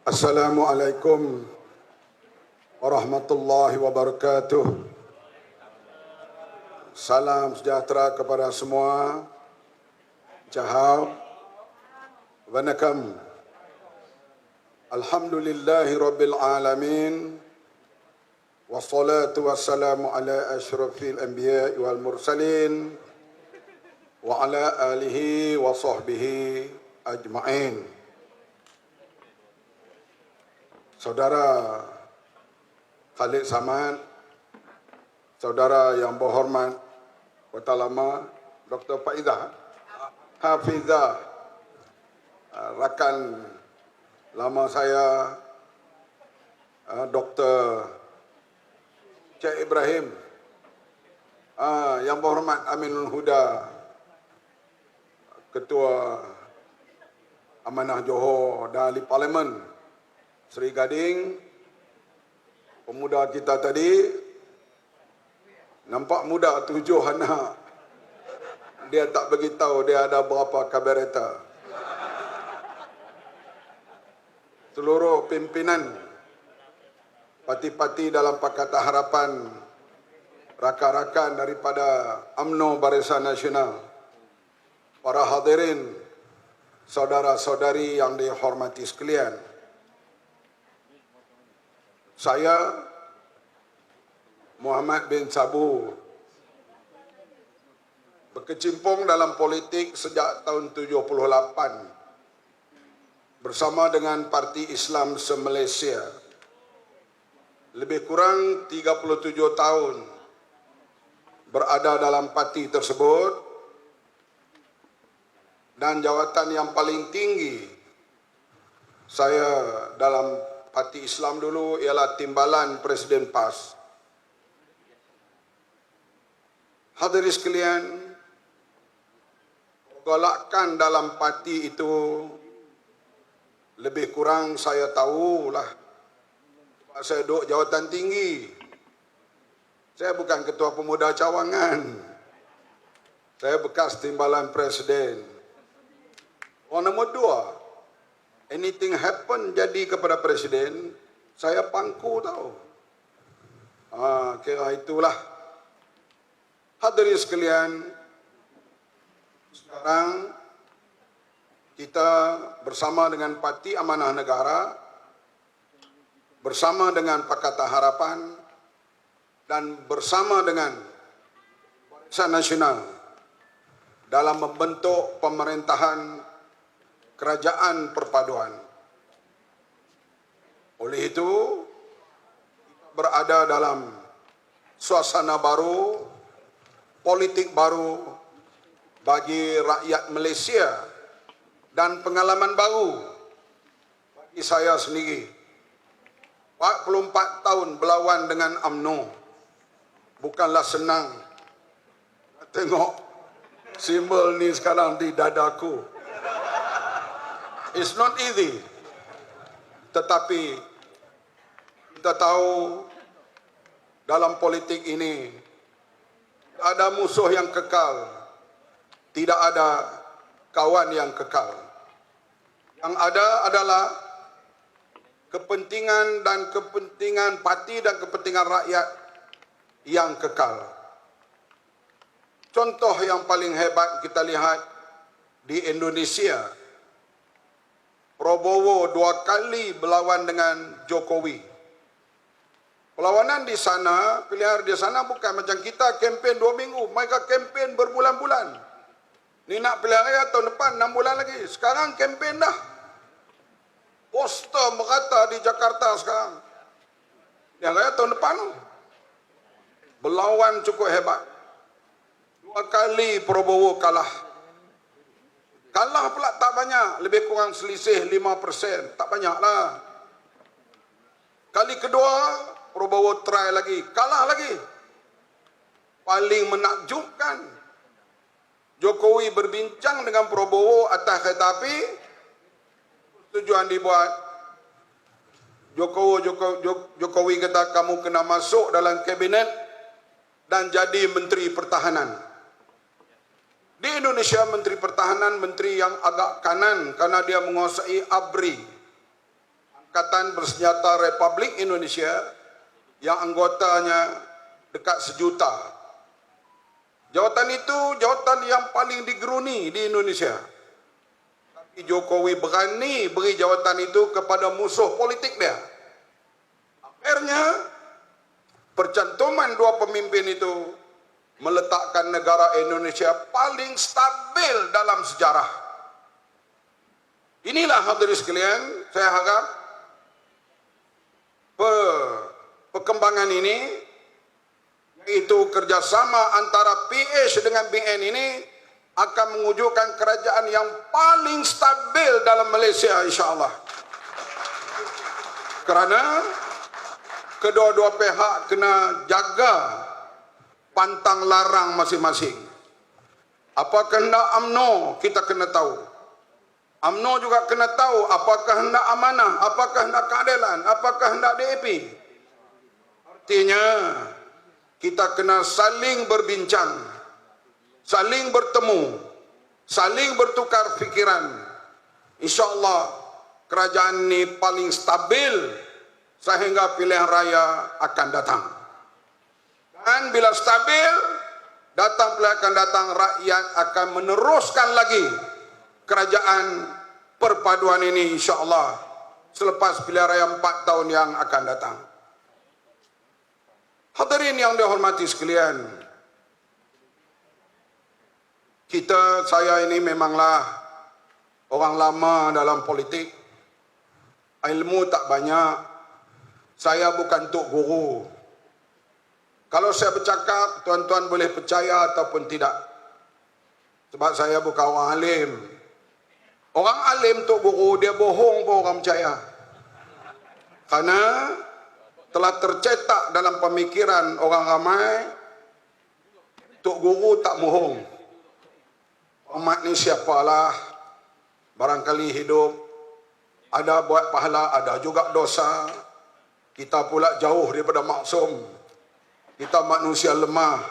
Assalamualaikum warahmatullahi wabarakatuh. Salam sejahtera kepada semua. Ciao. Vanakkam. Alhamdulillahi rabbil alamin. Wassalatu wassalamu ala asyrafil anbiya wal mursalin wa ala alihi wa sahbihi ajma'in. Saudara Khalid Samad, saudara yang berhormat Kota Lama Dr. Faizah Hafizah, rakan lama saya Dr. Cik Ibrahim, yang berhormat Aminul Huda, Ketua Amanah Johor dan Ahli Parlimen Seri Gading, pemuda kita tadi, nampak muda, 7 anak. Dia tak beritahu dia ada berapa kabareta. Seluruh pimpinan parti-parti dalam Pakatan Harapan, rakan-rakan daripada UMNO Barisan Nasional, para hadirin, saudara-saudari yang dihormati sekalian. Saya Muhammad bin Sabu berkecimpung dalam politik sejak tahun 78 bersama dengan Parti Islam se-Malaysia. Lebih kurang 37 tahun berada dalam parti tersebut, dan jawatan yang paling tinggi saya dalam Parti Islam dulu ialah Timbalan Presiden PAS. Hadirin sekalian, golakan dalam parti itu lebih kurang saya tahulah. Saya duduk jawatan tinggi. Saya bukan ketua pemuda cawangan. Saya bekas Timbalan Presiden. Orang nombor 2, anything happen jadi kepada presiden, saya pangku tahu. Kira itulah. Hadirin sekalian, sekarang kita bersama dengan Parti Amanah Negara, bersama dengan Pakatan Harapan, dan bersama dengan Barisan Nasional dalam membentuk pemerintahan kerajaan perpaduan. Oleh itu, berada dalam suasana baru, politik baru bagi rakyat Malaysia, dan pengalaman baru bagi saya sendiri. 44 tahun berlawan dengan UMNO bukanlah senang. Tengok simbol ni sekarang di dadaku. It's not easy. Tetapi kita tahu dalam politik ini ada musuh yang kekal, tidak ada kawan yang kekal. Yang ada adalah kepentingan dan kepentingan parti dan kepentingan rakyat yang kekal. Contoh yang paling hebat kita lihat di Indonesia, Prabowo 2 kali berlawan dengan Jokowi. Perlawanan di sana, pilihan di sana bukan macam kita kempen 2 minggu. Mereka kempen berbulan-bulan. Ni nak pilihan raya tahun depan 6 bulan lagi. Sekarang kempen dah. Poster merata di Jakarta sekarang. Pilihan raya tahun depan. Berlawan cukup hebat. 2 kali Prabowo kalah. Kalah pula tak banyak, lebih kurang selisih 5%. Tak banyak lah. Kali kedua, Prabowo try lagi, kalah lagi. Paling menakjubkan, Jokowi berbincang dengan Prabowo atas kereta api. Tujuan dibuat. Jokowi kata kamu kena masuk dalam kabinet dan jadi Menteri Pertahanan. Di Indonesia, Menteri Pertahanan, menteri yang agak kanan karena dia menguasai ABRI, Pasukan Bersenjata Republik Indonesia yang anggotanya dekat 1 juta. Jawatan itu jawatan yang paling digeruni di Indonesia. Tapi Jokowi berani beri jawatan itu kepada musuh politik dia. Akhirnya, percantuman dua pemimpin itu meletakkan negara Indonesia paling stabil dalam sejarah. Inilah hadirin sekalian, saya harap perkembangan ini, yaitu kerjasama antara PH dengan BN ini akan mewujudkan kerajaan yang paling stabil dalam Malaysia, insyaAllah. Kerana kedua-dua pihak kena jaga pantang larang masing-masing. Apa kehendak UMNO kita kena tahu. UMNO juga kena tahu apakah hendak amanah, apakah hendak keadilan, apakah hendak DAP. Artinya, kita kena saling berbincang, saling bertemu, saling bertukar fikiran. InsyaAllah, kerajaan ini paling stabil sehingga pilihan raya akan datang. Dan bila stabil, datang pilihan akan datang, rakyat akan meneruskan lagi kerajaan perpaduan ini insyaAllah selepas pilihan raya 4 tahun yang akan datang. Hadirin yang dihormati sekalian, saya ini memanglah orang lama dalam politik, ilmu tak banyak, saya bukan tok guru. Kalau saya bercakap, tuan-tuan boleh percaya ataupun tidak, sebab saya bukan orang alim. Orang alim tok guru, dia bohong pun orang percaya. Karena telah tercetak dalam pemikiran orang ramai, tok guru tak bohong. Umat ni siapalah, barangkali hidup, ada buat pahala, ada juga dosa. Kita pula jauh daripada maksum. Kita manusia lemah.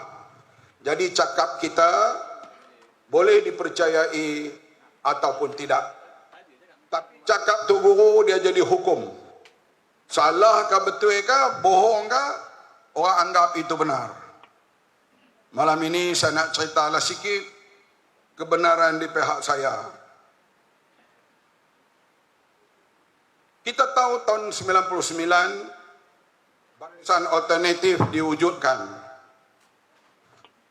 Jadi cakap kita boleh dipercayai ataupun tidak. Tapi cakap tu guru dia jadi hukum. Salah ke betul ke, bohong ke, orang anggap itu benar. Malam ini saya nak ceritalah sikit kebenaran di pihak saya. Kita tahu tahun 99 Barisan Alternatif diwujudkan.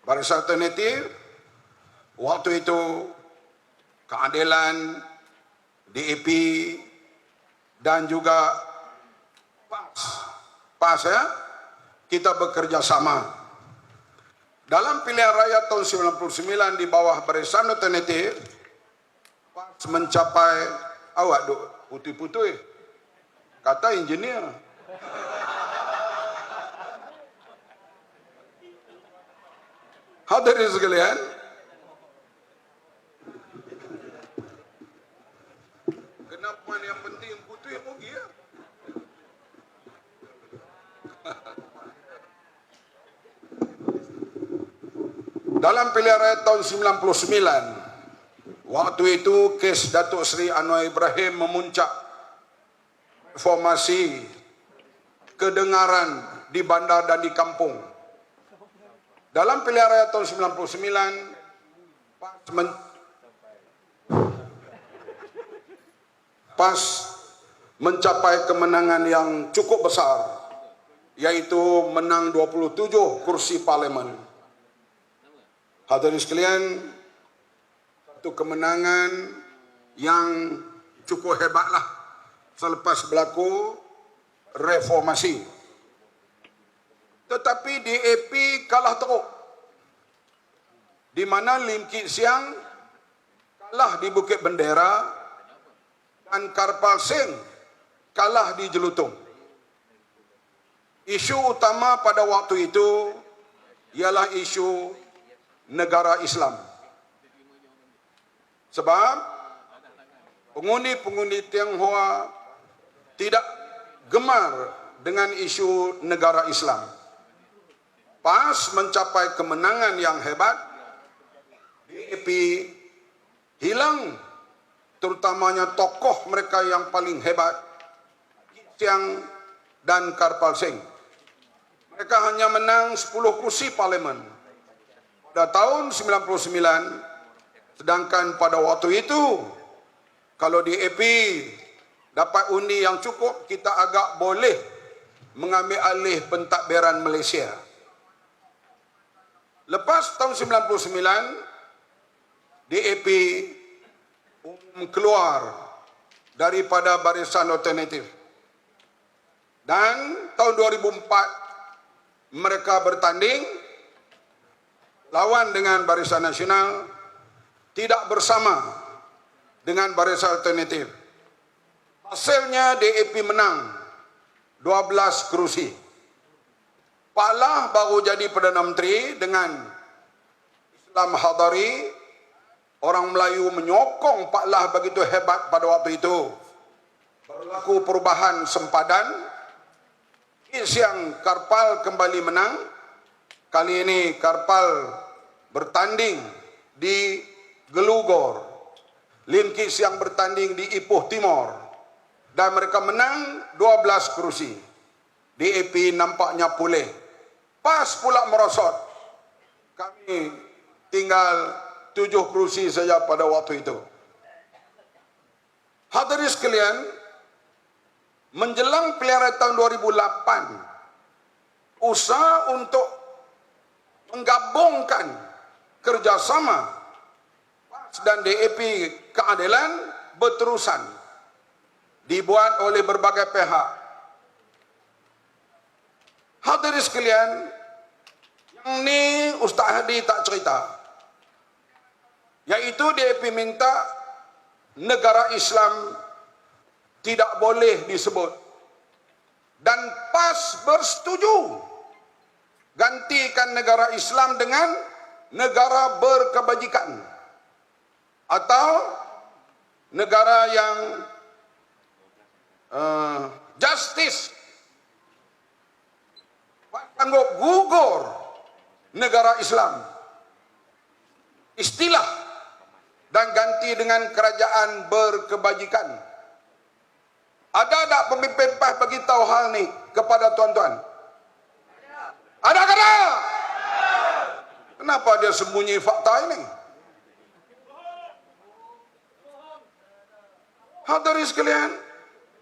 Barisan Alternatif waktu itu keadilan, DAP dan juga PAS ya, kita bekerja sama. Dalam pilihan raya tahun 99 di bawah Barisan Alternatif, PAS mencapai, awak duk putih-putih, kata engineer. Hadirin sekalian, kenapa yang penting putih pergi ya? Dalam pilihan raya tahun 99, waktu itu kes Datuk Seri Anwar Ibrahim memuncak, reformasi kedengaran di bandar dan di kampung. Dalam pilihan raya tahun 99, PAS mencapai kemenangan yang cukup besar, yaitu menang 27 kursi parlimen. Hadirin sekalian, satu kemenangan yang cukup hebatlah selepas berlaku reformasi. Tetapi DAP kalah teruk. Di mana Lim Kit Siang kalah di Bukit Bendera dan Karpal Singh kalah di Jelutung. Isu utama pada waktu itu ialah isu negara Islam. Sebab pengundi-pengundi Tionghoa tidak gemar dengan isu negara Islam. PAS mencapai kemenangan yang hebat, DAP hilang terutamanya tokoh mereka yang paling hebat, Siang dan Karpal Singh. Mereka hanya menang 10 kursi parlimen pada tahun 99, sedangkan pada waktu itu kalau DAP dapat undi yang cukup, kita agak boleh mengambil alih pentadbiran Malaysia. Lepas tahun 99, DAP keluar daripada Barisan Alternatif. Dan tahun 2004 mereka bertanding lawan dengan Barisan Nasional, tidak bersama dengan Barisan Alternatif. Hasilnya DAP menang 12 kerusi. Pak Lah baru jadi Perdana Menteri dengan Islam Hadari. Orang Melayu menyokong Pak Lah begitu hebat pada waktu itu. Berlaku perubahan sempadan. Siang Karpal kembali menang. Kali ini Karpal bertanding di Gelugor. Lim Kee Siang bertanding di Ipoh Timur. Dan mereka menang 12 kerusi. DAP nampaknya pulih. Pas pula merosot. Kami tinggal 7 kerusi saja pada waktu itu. Hadirin sekalian, menjelang pilihan raya tahun 2008, usaha untuk menggabungkan kerjasama PAS dan DAP keadilan berterusan, dibuat oleh berbagai pihak. Hadirin sekalian, yang ni Ustaz Hadi tak cerita. Yaitu DAP minta negara Islam tidak boleh disebut. Dan PAS bersetuju gantikan negara Islam dengan negara berkebajikan atau negara yang justice, sanggup gugur negara Islam. Istilah dan ganti dengan kerajaan berkebajikan. Ada tak pemimpin PAS bagi tahu hal ni kepada tuan-tuan? Ada ke tak? Kenapa dia sembunyi fakta ini? Hadirin sekalian,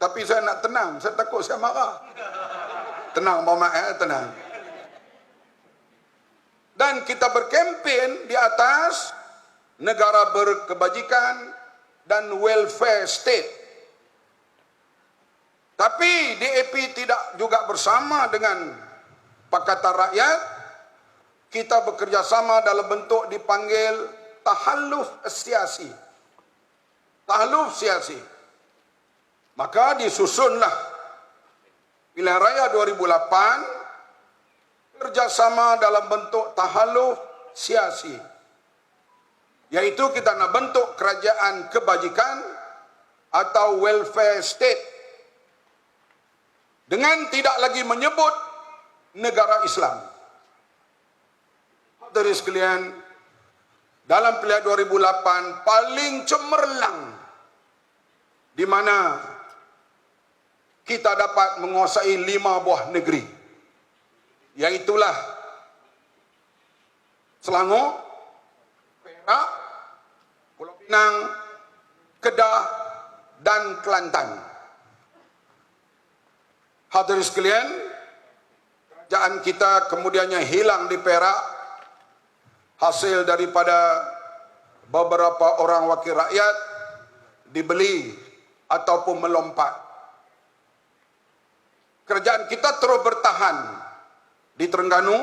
tapi saya nak tenang, saya takut saya marah. Tenang Muhammad, tenang. Dan kita berkempen di atas negara berkebajikan dan welfare state. Tapi DAP tidak juga bersama dengan Pakatan Rakyat. Kita bekerjasama dalam bentuk dipanggil tahalluf siasi. Tahalluf siasi. Maka disusunlah pilihan raya 2008 kerjasama dalam bentuk tahalluf siasi. Yaitu kita nak bentuk kerajaan kebajikan atau welfare state dengan tidak lagi menyebut negara Islam. Hadirin sekalian, dalam pilihan 2008 paling cemerlang di mana kita dapat menguasai 5 buah negeri, yaitulah Selangor, Perak, Pulau Pinang, Kedah dan Kelantan. Hadirin sekalian, kerajaan kita kemudiannya hilang di Perak, hasil daripada beberapa orang wakil rakyat dibeli ataupun melompat. Kerajaan kita terus bertahan di Terengganu,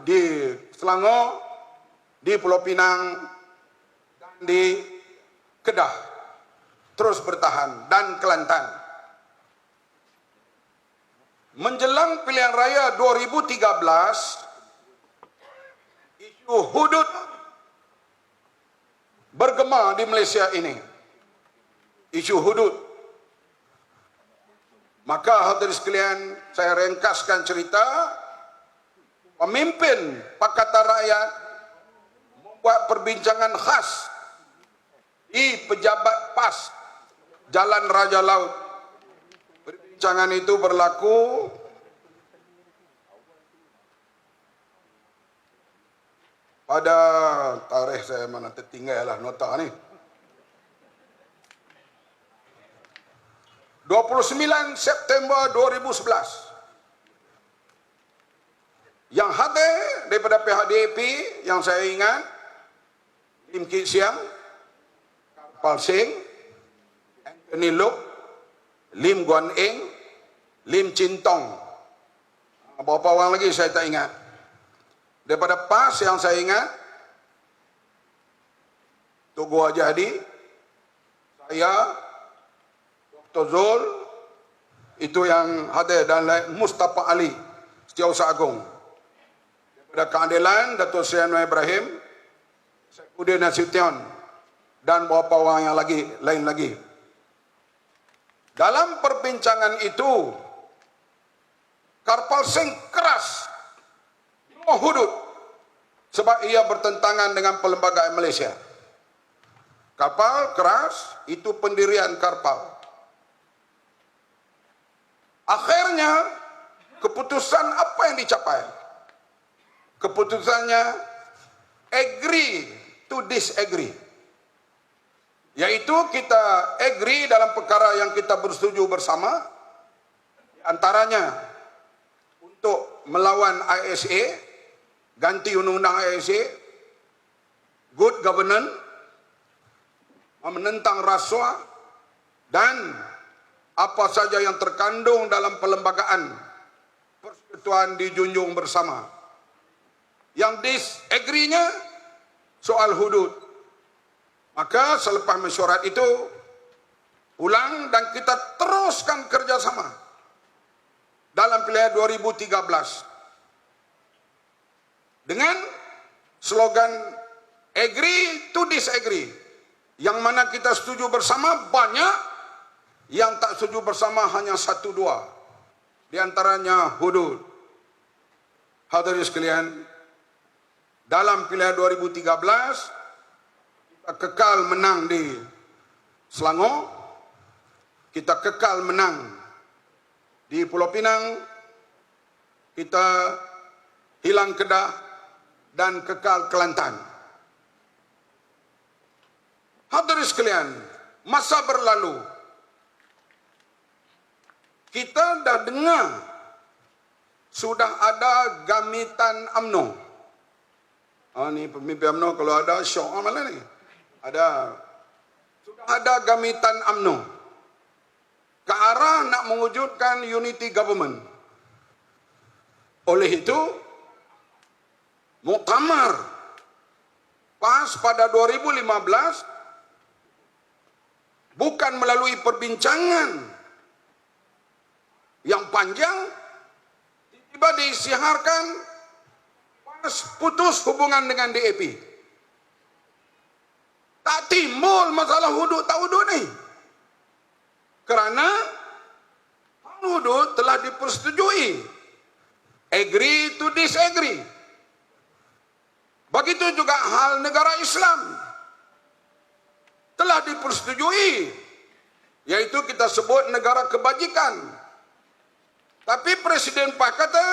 di Selangor, di Pulau Pinang, dan di Kedah, terus bertahan, dan Kelantan. Menjelang pilihan raya 2013, isu hudud bergema di Malaysia ini. Isu hudud. Maka hadirin sekalian, saya ringkaskan cerita. Pemimpin Pakatan Rakyat membuat perbincangan khas di pejabat PAS Jalan Raja Laut. Perbincangan itu berlaku pada tarikh saya mana tertinggal lah nota ni. 29 September 2011. Yang hadir daripada pihak DAP yang saya ingat, Lim Kit Siang, Kapal Singh, Anthony Look, Lim Guan Eng, Lim Chin Tong. Berapa orang lagi saya tak ingat. Daripada PAS yang saya ingat, Tugu Haji Hadi, saya, Dr. Zul, itu yang hadir, dan Mustafa Ali, Setiausaha Agung. Daripada Keadilan, Dato' Sri Anwar Ibrahim, Saifuddin Nasution, dan beberapa orang yang lain lagi. Dalam perbincangan itu, Karpal Singh keras hudud sebab ia bertentangan dengan perlembagaan Malaysia. Kapal keras itu pendirian Karpal. Akhirnya keputusan apa yang dicapai? Keputusannya agree to disagree. Yaitu kita agree dalam perkara yang kita bersetuju bersama, antaranya untuk melawan ISA, ganti undang-undang ISA, good governance, menentang rasuah, dan apa saja yang terkandung dalam perlembagaan persekutuan dijunjung bersama. Yang disagree-nya soal hudud. Maka selepas mesyuarat itu ulang dan kita teruskan kerjasama dalam pilihan 2013 dengan slogan agree to disagree, yang mana kita setuju bersama banyak, yang tak setuju bersama hanya 1-2, di antaranya hudud. Hadirin sekalian, dalam pilihan 2013 kita kekal menang di Selangor, kita kekal menang di Pulau Pinang, kita hilang Kedah, dan kekal Kelantan. Hadirin sekalian, masa berlalu, kita dah dengar sudah ada gamitan UMNO. Ni pemimpin UMNO kalau ada syok mana ni? Ada. Sudah ada gamitan UMNO ke arah nak mewujudkan unity government. Oleh itu, muktamar PAS pada 2015 bukan melalui perbincangan yang panjang, tiba disiharkan PAS putus hubungan dengan DAP. Tak timbul masalah hudud tak hudud ni, kerana hudud telah dipersetujui, agree to disagree. Begitu juga hal negara Islam telah dipersetujui, yaitu kita sebut negara kebajikan. Tapi Presiden PAS kata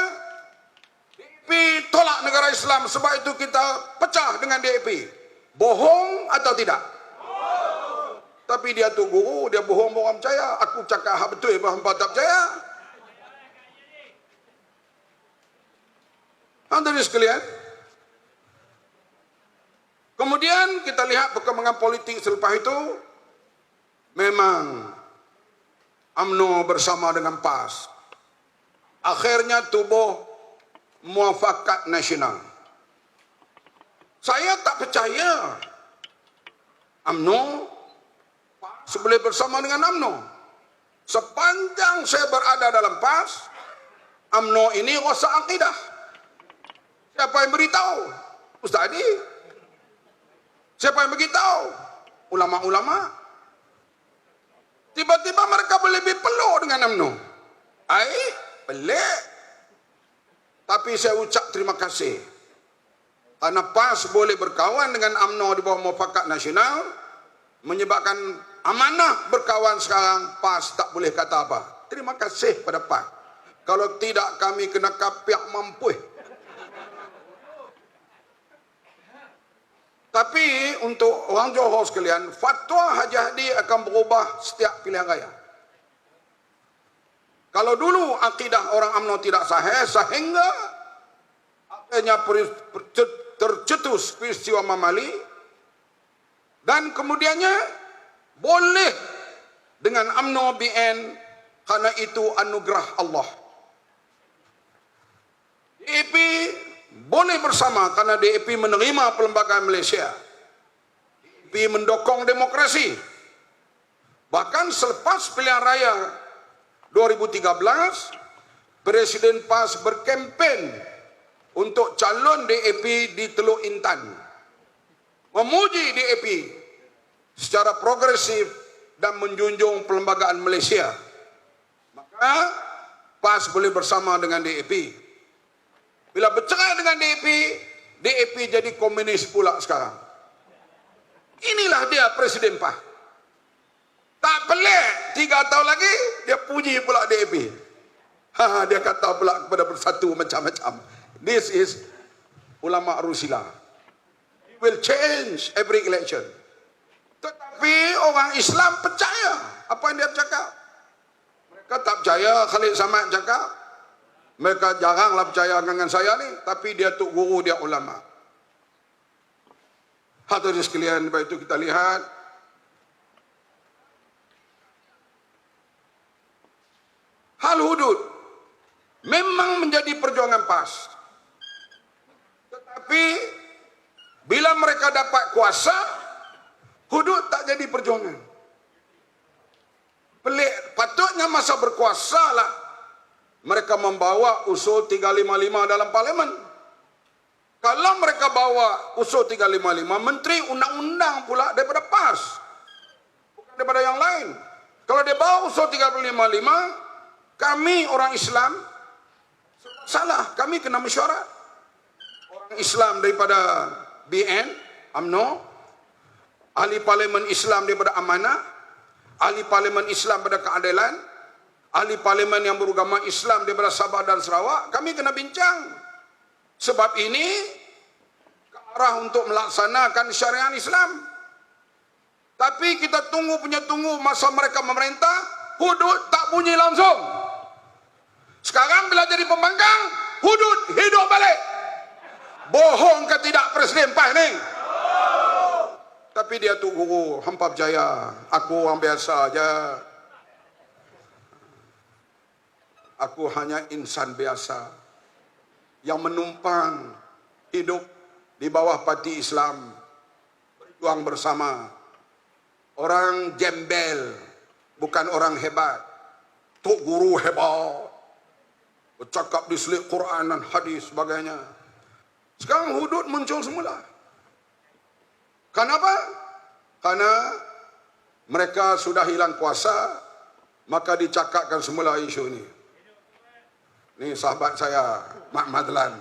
DAP tolak negara Islam, sebab itu kita pecah dengan DAP. Bohong atau tidak? Bohong. Tapi dia tu guru, dia bohong orang percaya. Aku cakap hak betul, hampa tak percaya. Hadirin sekalian, kemudian kita lihat perkembangan politik selepas itu. Memang UMNO bersama dengan PAS akhirnya tubuh Muafakat Nasional. Saya tak percaya UMNO PAS boleh bersama dengan UMNO. Sepanjang saya berada dalam PAS, UMNO ini rosak akidah. Siapa yang beritahu? Ustaz Adi. Siapa yang beritahu? Ulama-ulama. Tiba-tiba mereka boleh lebih peluk dengan UMNO. Pelik. Tapi saya ucap terima kasih. Karena PAS boleh berkawan dengan UMNO di bawah Muafakat Nasional, menyebabkan amanah berkawan sekarang PAS tak boleh kata apa. Terima kasih pada PAS. Kalau tidak kami kena kapiak mampu. Tapi untuk orang Johor sekalian, fatwa Haji Hadi akan berubah setiap pilihan raya. Kalau dulu akidah orang UMNO tidak sahih, sehingga akhirnya tercetus peristiwa Mamali, dan kemudiannya boleh dengan UMNO BN karena itu anugerah Allah. DAP boleh bersama karena DAP menerima perlembagaan Malaysia. DAP mendukung demokrasi. Bahkan selepas pilihan raya 2013, Presiden PAS berkempen untuk calon DAP di Teluk Intan, memuji DAP secara progresif dan menjunjung perlembagaan Malaysia. Maka PAS boleh bersama dengan DAP. Bila bercerai dengan DAP, DAP jadi komunis pula sekarang. Inilah dia Presiden PAS. Tak pelik, 3 tahun lagi dia puji pula DAP. Dia kata pula kepada Bersatu macam-macam. This is ulama Rusila. It will change every election. Tetapi orang Islam percaya apa yang dia cakap. Mereka tak percaya Khalid Samad cakap. Mereka jaranglah percaya dengan saya ni, tapi dia tok guru, dia ulama. Hadirin sekalian, lepas itu kita lihat hal hudud memang menjadi perjuangan PAS. Tetapi bila mereka dapat kuasa, hudud tak jadi perjuangan. Pelik, patutnya masa berkuasa lah mereka membawa usul 355 dalam parlimen. Kalau mereka bawa usul 355, menteri undang-undang pula daripada PAS, bukan daripada yang lain. Kalau dia bawa usul 355, kami orang Islam salah, kami kena mesyuarat. Orang Islam daripada BN, UMNO, ahli parlimen Islam daripada Amanah, ahli parlimen Islam daripada Keadilan, ahli parlimen yang beragama Islam daripada Sabah dan Sarawak, kami kena bincang. Sebab ini ke arah untuk melaksanakan syariat Islam. Tapi kita tunggu masa mereka memerintah, hudud tak bunyi langsung. Sekarang bila jadi pembangkang, hudud hidup balik. Bohong ke tidak Presiden PAS ni? Tapi dia tu guru, hampa berjaya. Aku orang biasa aja. Aku hanya insan biasa yang menumpang hidup di bawah parti Islam, berjuang bersama. Orang jembel, bukan orang hebat. Tok guru hebat, bercakap di selit Quran dan hadis sebagainya. Sekarang hudud muncul semula. Kenapa? Karena mereka sudah hilang kuasa, maka dicakapkan semula isu ini. Ini sahabat saya, Mak Madlan.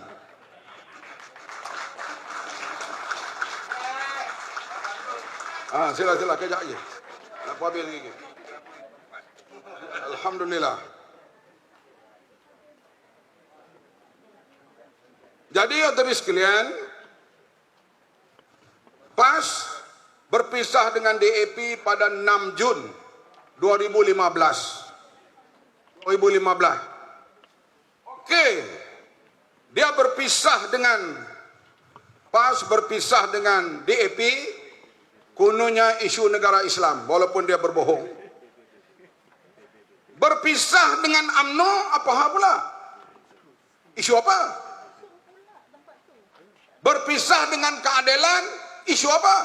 Sila kejap lagi. Nak habis lagi. Alhamdulillah. Jadi hadirin sekalian, PAS berpisah dengan DAP pada 6 Jun 2015. Okey, dia berpisah dengan PAS, berpisah dengan DAP, kononnya isu negara Islam, walaupun dia berbohong. Berpisah dengan UMNO, apa hal pula? Isu apa? Berpisah dengan Keadilan, isu apa?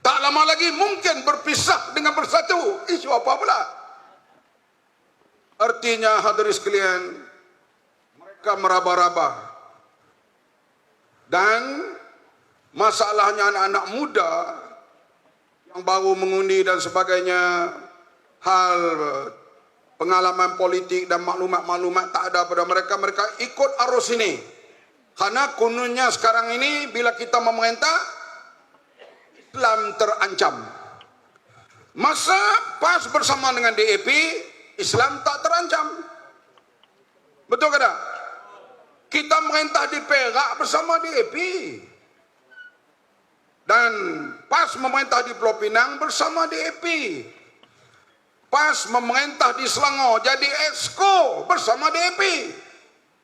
Tak lama lagi mungkin berpisah dengan Bersatu, isu apa pula? Artinya hadirin sekalian, mereka meraba-raba. Dan masalahnya anak-anak muda yang baru mengundi dan sebagainya, hal pengalaman politik dan maklumat-maklumat tak ada pada mereka. Mereka ikut arus ini. Karena kononnya sekarang ini bila kita memerintah, Islam terancam. Masa PAS bersama dengan DAP, Islam tak terancam. Betul ke tak? Kita merintah di Perak bersama DAP. Dan PAS memerintah di Pulau Pinang bersama DAP. PAS memerintah di Selangor jadi exco bersama DAP.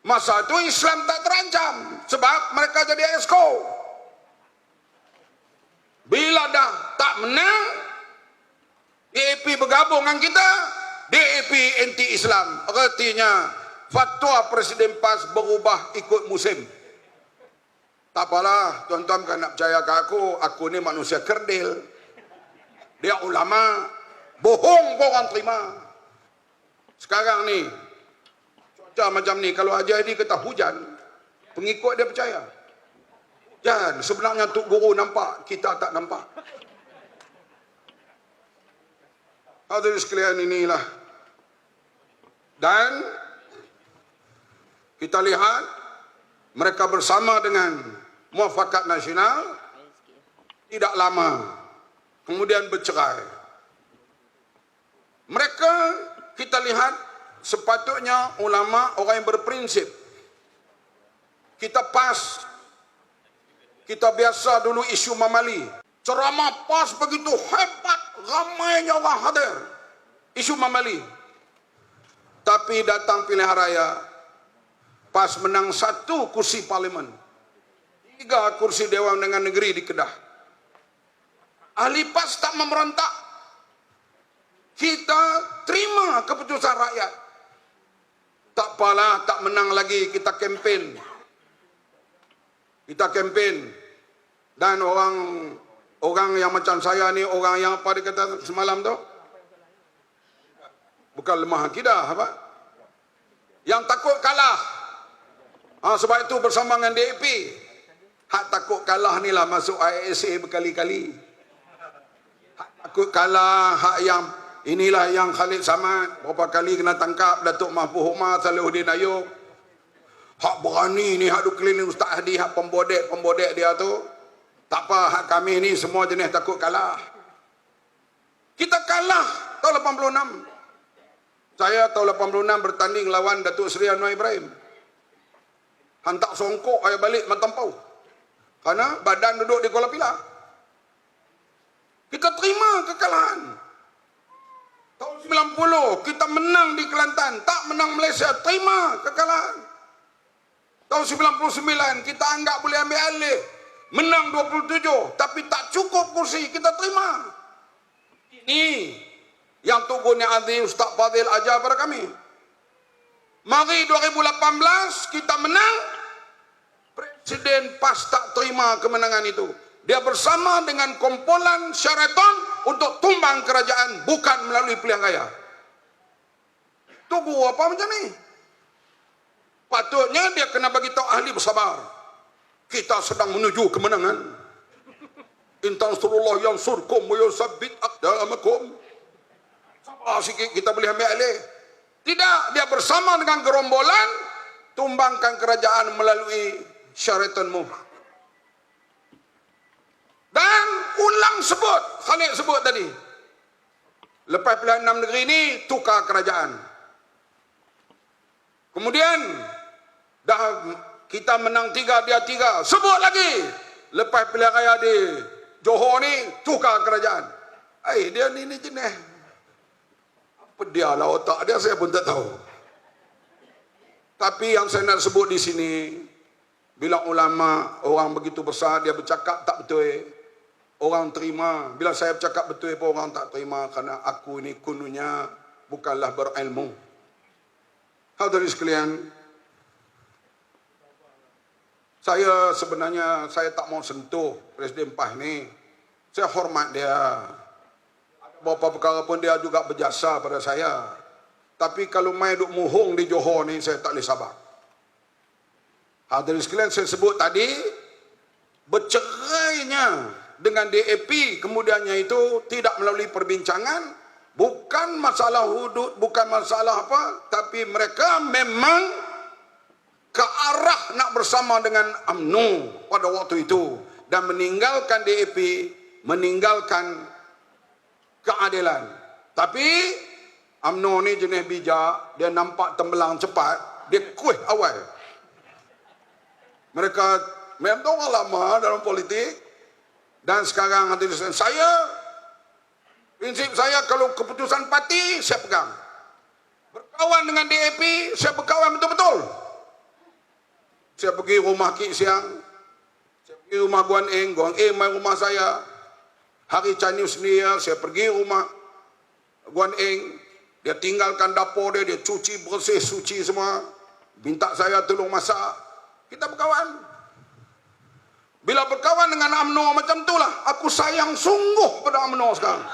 Masa itu Islam tak terancam sebab mereka jadi exco. Bila dah tak menang, DAP bergabung dengan kita, DAP anti-Islam. Artinya fatwa Presiden PAS berubah ikut musim. Tak apalah, tuan-tuan kan nak percaya ke aku ni manusia kerdil. Dia ulama, bohong pun orang terima. Sekarang ni, cuaca macam ni, kalau Haji Hadi kata hujan, pengikut dia percaya. Hujan, sebenarnya Tok Guru nampak, kita tak nampak. Hadirin sekalian, inilah. Dan kita lihat mereka bersama dengan Muafakat Nasional tidak lama kemudian bercerai. Mereka kita lihat sepatutnya ulama orang yang berprinsip. Kita PAS, kita biasa dulu isu Mamali. Ceramah PAS begitu hebat, ramainya orang hadir. Isu Mamali. Tapi datang pilihan raya, PAS menang 1 kursi parlimen, 3 kursi Dewan Undangan Negeri di Kedah. Ahli PAS tak memberontak. Kita terima keputusan rakyat. Tak apalah, tak menang lagi, kita kempen. Kita kempen. Dan orang yang macam saya ni, orang yang apa dia kata semalam tu? Bukan lemah akidah, apa? Yang takut kalah. Sebab itu bersama dengan DAP. Hak takut kalah ni lah masuk ISA berkali-kali. Hak takut kalah, hak yang inilah yang Khalid Samad berapa kali kena tangkap, Datuk Mahfuz Umar, Salahuddin Ayub. Hak berani ni, hak duk keliling Ustaz Hadi, hak pembodek dia tu. Tak apa, hak kami ni semua jenis takut kalah. Kita kalah tahun 86. Saya tahun 86 bertanding lawan Datuk Seri Anwar Ibrahim. Hantar songkok saya balik Matampau. Karena badan duduk di Kuala Pilah. Kita terima kekalahan. Tahun 90 kita menang di Kelantan, tak menang Malaysia, terima kekalahan. Tahun 99 kita anggap boleh ambil alih, menang 27 tapi tak cukup kursi, kita terima. Ini yang Tok Guru Azim Ustaz Fadil ajar pada kami. Mari 2018 kita menang. Presiden PAS tak terima kemenangan itu. Dia bersama dengan kumpulan Sheraton untuk tumbang kerajaan, bukan melalui pilihan raya. Tunggu apa macam ni? Patutnya dia kena bagi tahu ahli bersabar. Kita sedang menuju kemenangan. Intan surullah yang surkum wa yusabbit aqdamakum. Sabar sikit, kita boleh ambil alih. Tidak, dia bersama dengan gerombolan tumbangkan kerajaan melalui Sheraton Move. Dan ulang sebut, Khalid sebut tadi, lepas pilihan 6 negeri ini tukar kerajaan. Kemudian dah kita menang 3, dia 3, sebut lagi lepas pilihan raya di Johor ni tukar kerajaan. Dia ni jenis apa dia lah otak dia, saya pun tak tahu. Tapi yang saya nak sebut di sini, bila ulama orang begitu besar dia bercakap tak betul, orang terima. Bila saya bercakap betul pun orang tak terima, kerana aku ini kununya bukanlah berilmu. Hadirin sekalian, saya sebenarnya saya tak mau sentuh Presiden PAS ni. Saya hormat dia. Beberapa perkara pun dia juga berjasa pada saya. Tapi kalau main duk muhung di Johor ni, saya tak boleh sabar. Hadirin sekalian, saya sebut tadi, bercerainya dengan DAP kemudiannya itu tidak melalui perbincangan, bukan masalah hudud, bukan masalah apa, tapi mereka memang ke arah nak bersama dengan UMNO pada waktu itu dan meninggalkan DAP meninggalkan keadilan. Tapi UMNO ni jenis bijak, dia nampak tembelang cepat, dia kuih awal. Mereka memang orang lama dalam politik, dan sekarang prinsip saya kalau keputusan parti saya pegang. Berkawan dengan DAP, saya berkawan betul-betul. Saya pergi rumah Kik Siang, saya pergi rumah Guan Eng main rumah saya. Hari Chinese New Year, saya pergi rumah Guan Eng, dia tinggalkan dapur dia cuci bersih, suci semua. Minta saya tolong masak. Kita berkawan. Bila berkawan dengan UMNO macam itulah, aku sayang sungguh pada UMNO sekarang.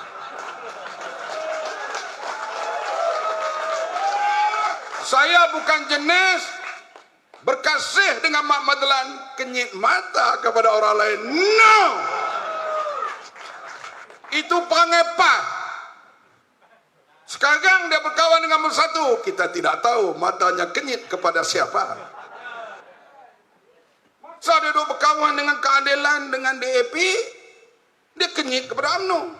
Saya bukan jenis berkasih dengan Mak Madlan, kenyit mata kepada orang lain. No! Itu perangai PAS. Sekarang dia berkawan dengan Bersatu, kita tidak tahu matanya kenyit kepada siapa. Masa dia duduk berkawan dengan Keadilan, dengan DAP, dia kenyit kepada UMNO.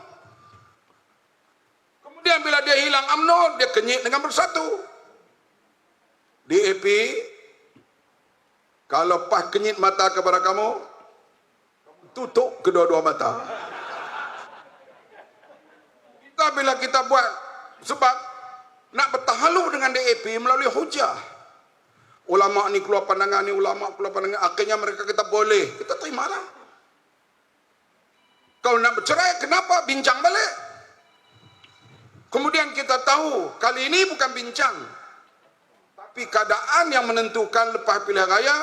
Kemudian bila dia hilang UMNO, dia kenyit dengan Bersatu. DAP, kalau PAS kenyit mata kepada kamu, tutup kedua-dua mata. Bila kita buat, sebab nak bertahaluk dengan DAP melalui hujah. Ulama ni keluar pandangan ni, ulama keluar pandangan, akhirnya mereka kata boleh, kita terima lah. Kalau nak bercerai, kenapa? Bincang balik. Kemudian kita tahu, kali ini bukan bincang, tapi keadaan yang menentukan lepas pilihan raya,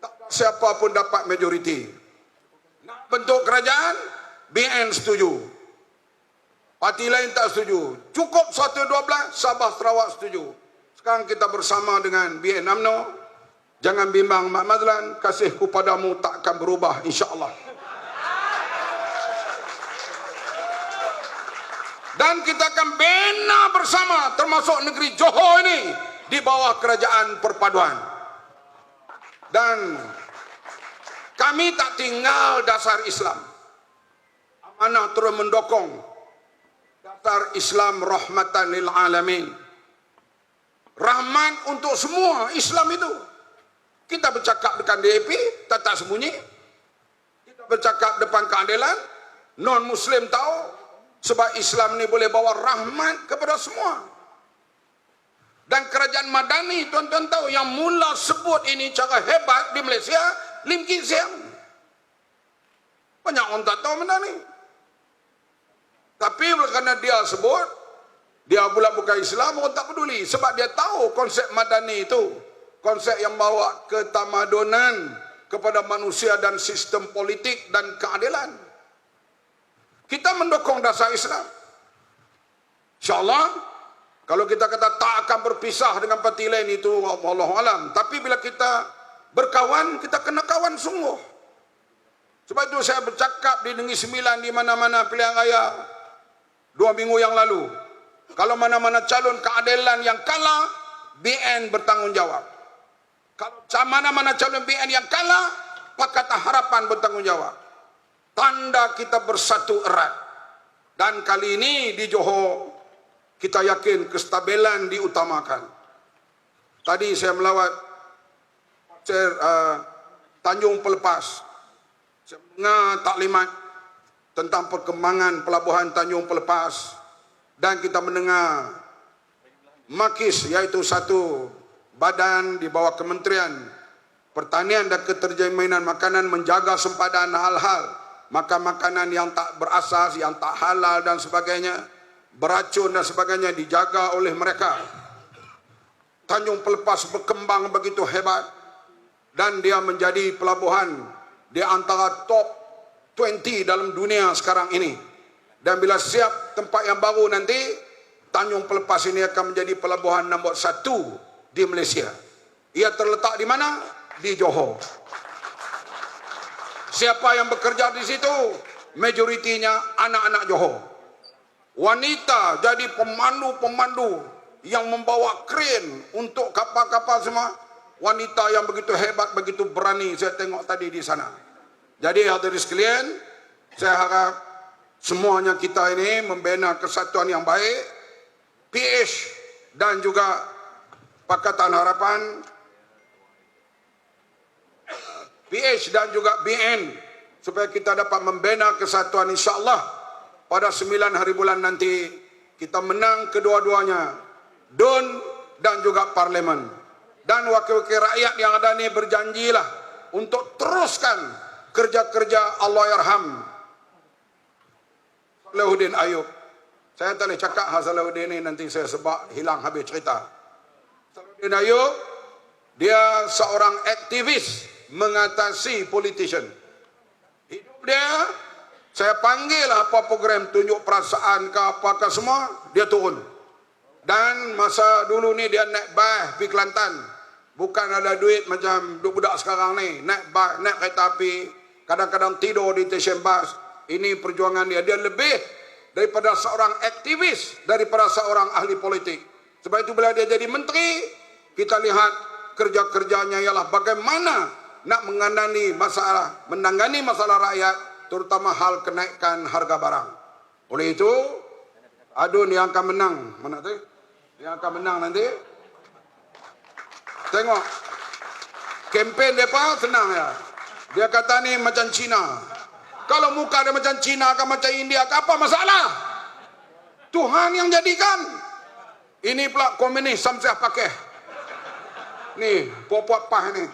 tak siapa pun dapat majoriti. Nak bentuk kerajaan, BN setuju. Parti lain tak setuju. Cukup 112, Sabah Sarawak setuju. Sekarang kita bersama dengan BN UMNO. Jangan bimbang Mak Madlan, kasihku padamu tak akan berubah insya-Allah. Dan kita akan bina bersama, termasuk negeri Johor ini, di bawah kerajaan perpaduan. Dan kami tak tinggal dasar Islam. Amanah terus mendokong dasar Islam rahmatan lil alamin. Rahmat untuk semua Islam itu. Kita bercakap depan DAP, tak sembunyi. Kita bercakap depan Keadilan, non-Muslim tahu, sebab Islam ni boleh bawa rahmat kepada semua. Dan kerajaan Madani, tuan-tuan tahu, yang mula sebut ini cara hebat di Malaysia, Lim Kee Siang. Banyak orang tak tahu Madani. Tapi kerana dia sebut, dia pula bukan Islam, orang tak peduli. Sebab dia tahu konsep Madani itu, konsep yang bawa ketamadunan kepada manusia dan sistem politik dan keadilan. Kita mendukung dasar Islam. InsyaAllah, kalau kita kata tak akan berpisah dengan parti lain itu, Wallahualam. Tapi bila kita berkawan, kita kena kawan sungguh. Sebab itu saya bercakap di Negeri Sembilan, di mana-mana pilihan raya 2 minggu yang lalu. Kalau mana-mana calon Keadilan yang kalah, BN bertanggungjawab. Kalau mana-mana calon BN yang kalah, Pakatan Harapan bertanggungjawab. Tanda kita bersatu erat. Dan kali ini di Johor, kita yakin kestabilan diutamakan. Tadi saya melawat Tanjung Pelepas. Saya mendengar taklimat tentang perkembangan pelabuhan Tanjung Pelepas, dan kita mendengar MAKIS, iaitu satu badan di bawah Kementerian Pertanian dan Keterjaminan Makanan, menjaga sempadan hal-hal makanan yang tak berasas, yang tak halal dan sebagainya, beracun dan sebagainya, dijaga oleh mereka. Tanjung Pelepas berkembang begitu hebat, dan dia menjadi pelabuhan di antara top 20 dalam dunia sekarang ini. Dan bila siap tempat yang baru nanti, Tanjung Pelepas ini akan menjadi pelabuhan nombor 1 di Malaysia. Ia terletak di mana? Di Johor. Siapa yang bekerja di situ? Majoritinya anak-anak Johor. Wanita jadi pemandu-pemandu yang membawa kren untuk kapal-kapal semua. Wanita yang begitu hebat, begitu berani, saya tengok tadi di sana. Jadi hadirin sekalian, Saya harap semuanya kita ini membina kesatuan yang baik, PH dan juga Pakatan Harapan, PH dan juga BN, supaya kita dapat membina kesatuan, insyaAllah pada 9 hari bulan nanti kita menang kedua-duanya, DUN dan juga Parlimen. Dan wakil-wakil rakyat yang ada ini berjanjilah untuk teruskan kerja-kerja Allahyarham Salahuddin Ayub. Saya tak boleh cakap Salahuddin ini, nanti saya sebab hilang habis cerita. Salahuddin Ayub, dia seorang aktivis mengatasi politician. Hidup dia, saya panggil apa program tunjuk perasaan ke apakah semua, dia turun. Dan masa dulu ni dia naik bas pergi Kelantan. Bukan ada duit macam budak sekarang ni. Naik bas, naik kereta api, kadang-kadang tidur di stesen bas. Ini perjuangan dia. Dia lebih daripada seorang aktivis, daripada seorang ahli politik. Sebab itu bila dia jadi menteri, kita lihat kerja-kerjanya ialah bagaimana nak menangani masalah rakyat, terutama hal kenaikan harga barang. Oleh itu, ADUN yang akan menang. Mana tu? Yang akan menang nanti. Tengok. Kempen mereka senang ya. Dia kata ni macam Cina. Kalau muka dia macam Cina kan macam India, apa masalah? Tuhan yang jadikan. Ini pula komunis samsiah pakai. Ni, puak-puak pah ni.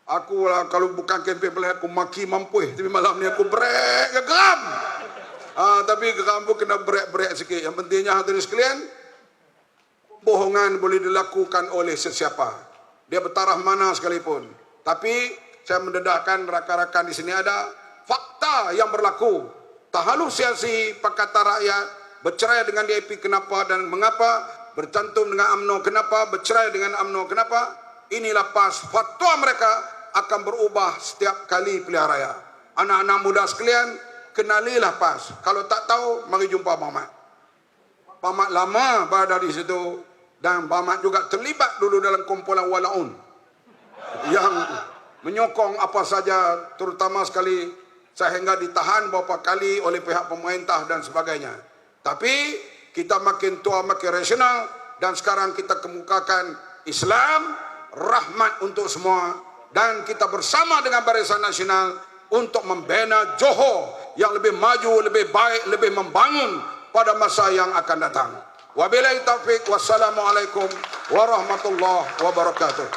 Aku lah kalau bukan kempen pelihara aku maki mampu. Tapi malam ni aku break ke geram. Tapi geram pun kena break-break sikit. Yang pentingnya hadirin sekalian, bohongan boleh dilakukan oleh sesiapa. Dia bertaraf mana sekalipun. Tapi saya mendedahkan rakan-rakan di sini ada fakta yang berlaku. Halusinasi Pakatan Rakyat bercerai dengan DAP kenapa dan mengapa, bercantum dengan UMNO kenapa, bercerai dengan UMNO kenapa. Inilah PAS, fatwa mereka akan berubah setiap kali pilihan raya. Anak-anak muda sekalian, kenalilah PAS. Kalau tak tahu, mari jumpa Pak Mat. Pak Mat lama berada di situ. Dan Pak Mat juga terlibat dulu dalam kumpulan Walaun yang menyokong apa saja, terutama sekali sehingga ditahan beberapa kali oleh pihak pemerintah dan sebagainya. Tapi kita makin tua makin rasional, dan sekarang kita kemukakan Islam rahmat untuk semua, dan kita bersama dengan Barisan Nasional untuk membina Johor yang lebih maju, lebih baik, lebih membangun pada masa yang akan datang. Wabillahi taufiq, wassalamualaikum warahmatullahi wabarakatuh.